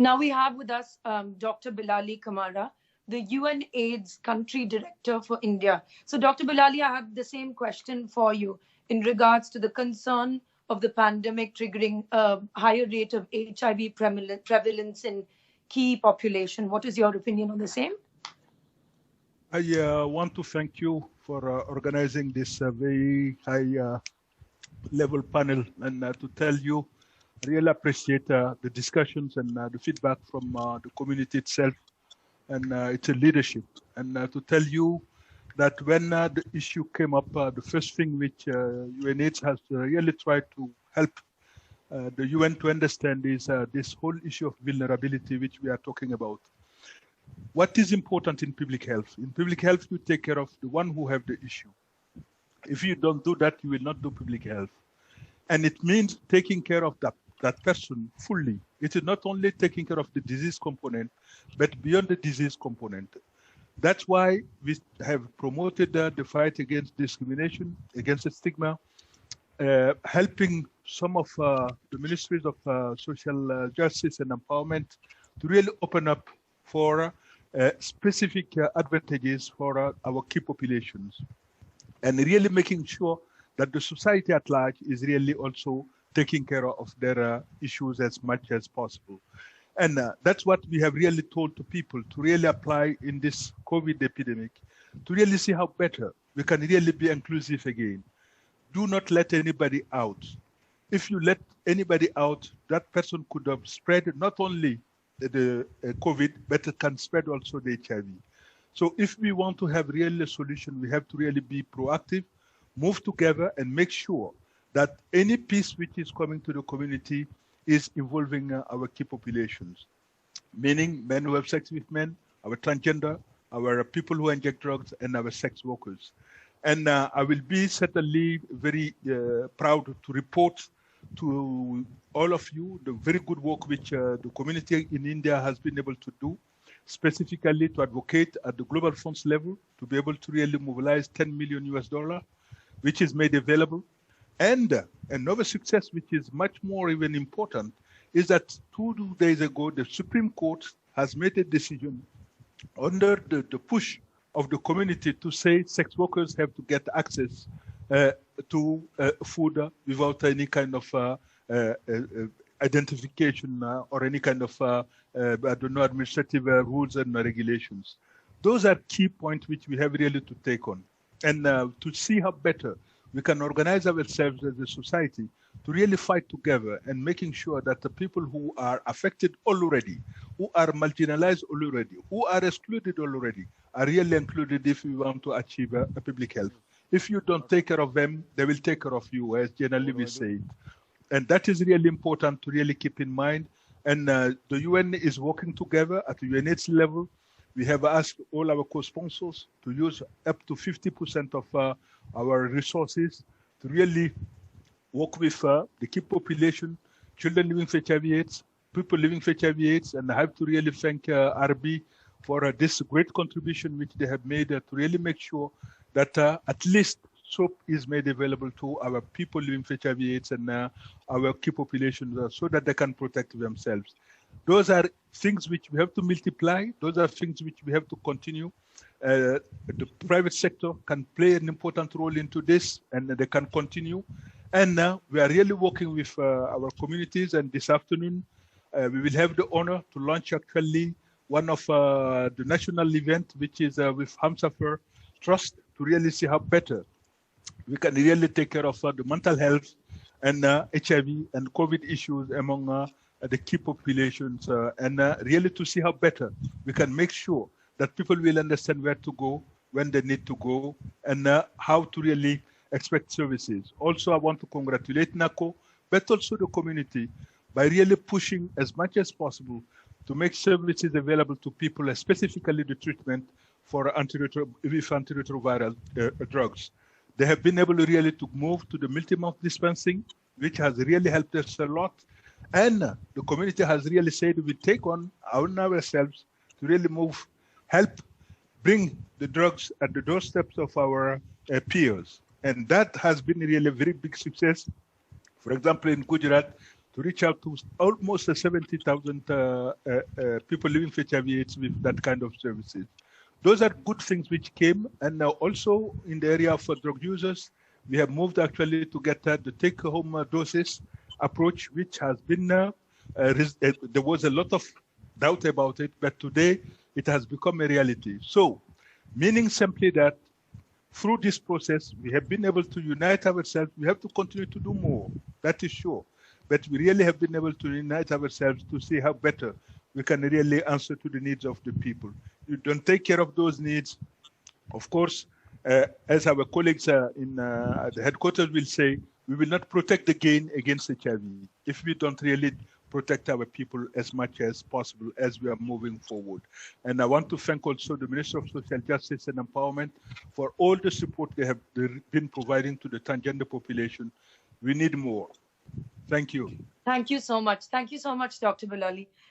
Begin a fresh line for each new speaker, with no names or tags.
Now we have with us Dr. Bilali Kamara, the UN AIDS Country Director for India. So Dr. Bilali, I have the same question for you in regards to the concern of the pandemic triggering a higher rate of HIV prevalence in key population. What is your opinion on the same?
I want to thank you for organizing this very high level panel and to tell you, I really appreciate the discussions and the feedback from the community itself and its leadership. And to tell you that when the issue came up, the first thing which UNAIDS has really tried to help the UN to understand is this whole issue of vulnerability which we are talking about. What is important in public health? In public health, you take care of the one who have the issue. If you don't do that, you will not do public health. And it means taking care of that person fully. It is not only taking care of the disease component, but beyond the disease component. That's why we have promoted the fight against discrimination, against the stigma, helping some of the ministries of social justice and empowerment to really open up for specific advantages for our key populations, and really making sure that the society at large is really also taking care of their issues as much as possible. And that's what we have really told to people to really apply in this COVID epidemic, to really see how better we can really be inclusive again. Do not let anybody out. If you let anybody out, that person could have spread not only the COVID, but it can spread also the HIV. So if we want to have really a solution, we have to really be proactive, move together and make sure that any piece which is coming to the community is involving our key populations, meaning men who have sex with men, our transgender, our people who inject drugs, and our sex workers. And I will be certainly very proud to report to all of you the very good work which the community in India has been able to do, specifically to advocate at the Global Funds level to be able to really mobilize $10 million, which is made available. And another success, which is much more even important, is that 2 days ago, the Supreme Court has made a decision under the push of the community to say sex workers have to get access to food without any kind of identification or any kind of I don't know, administrative rules and regulations. Those are key points which we have really to take on, and to see how better we can organize ourselves as a society to really fight together and making sure that the people who are affected already, who are marginalized already, who are excluded already, are really included if we want to achieve a public health. If you don't take care of them, they will take care of you, as generally we say. And that is really important to really keep in mind. And the UN is working together at the UNAIDS level. We have asked all our co-sponsors to use up to 50% of our resources to really work with the key population, children living with HIV/AIDS, people living with HIV/AIDS, and I have to really thank RB for this great contribution which they have made to really make sure that at least soap is made available to our people living with HIV/AIDS and our key populations so that they can protect themselves. Those are things which we have to multiply. Those are things which we have to continue. The private sector can play an important role into this, and they can continue. And we are really working with our communities. And this afternoon, we will have the honor to launch actually one of the national events, which is with Hamsafar Trust, to really see how better we can really take care of the mental health and HIV and COVID issues among the key populations, and really to see how better we can make sure that people will understand where to go, when they need to go, and how to really expect services. Also, I want to congratulate NACO, but also the community by really pushing as much as possible to make services available to people, specifically the treatment for antiretroviral drugs. They have been able really to move to the multi-month dispensing, which has really helped us a lot. And the community has really said we take on ourselves to really move, help bring the drugs at the doorsteps of our peers. And that has been really a very big success. For example, in Gujarat, to reach out to almost 70,000 people living with HIV/AIDS with that kind of services. Those are good things which came, and now also in the area for drug users, we have moved actually to get the take-home doses approach, which has been, there was a lot of doubt about it, but today it has become a reality. So, meaning simply that through this process, we have been able to unite ourselves. We have to continue to do more, that is sure. But we really have been able to unite ourselves to see how better we can really answer to the needs of the people. You don't take care of those needs, of course, as our colleagues in the headquarters will say, we will not protect the gain against HIV if we don't really protect our people as much as possible as we are moving forward. And I want to thank also the Minister of Social Justice and Empowerment for all the support they have been providing to the transgender population. We need more. Thank you.
Thank you so much. Thank you so much, Dr. Bilali.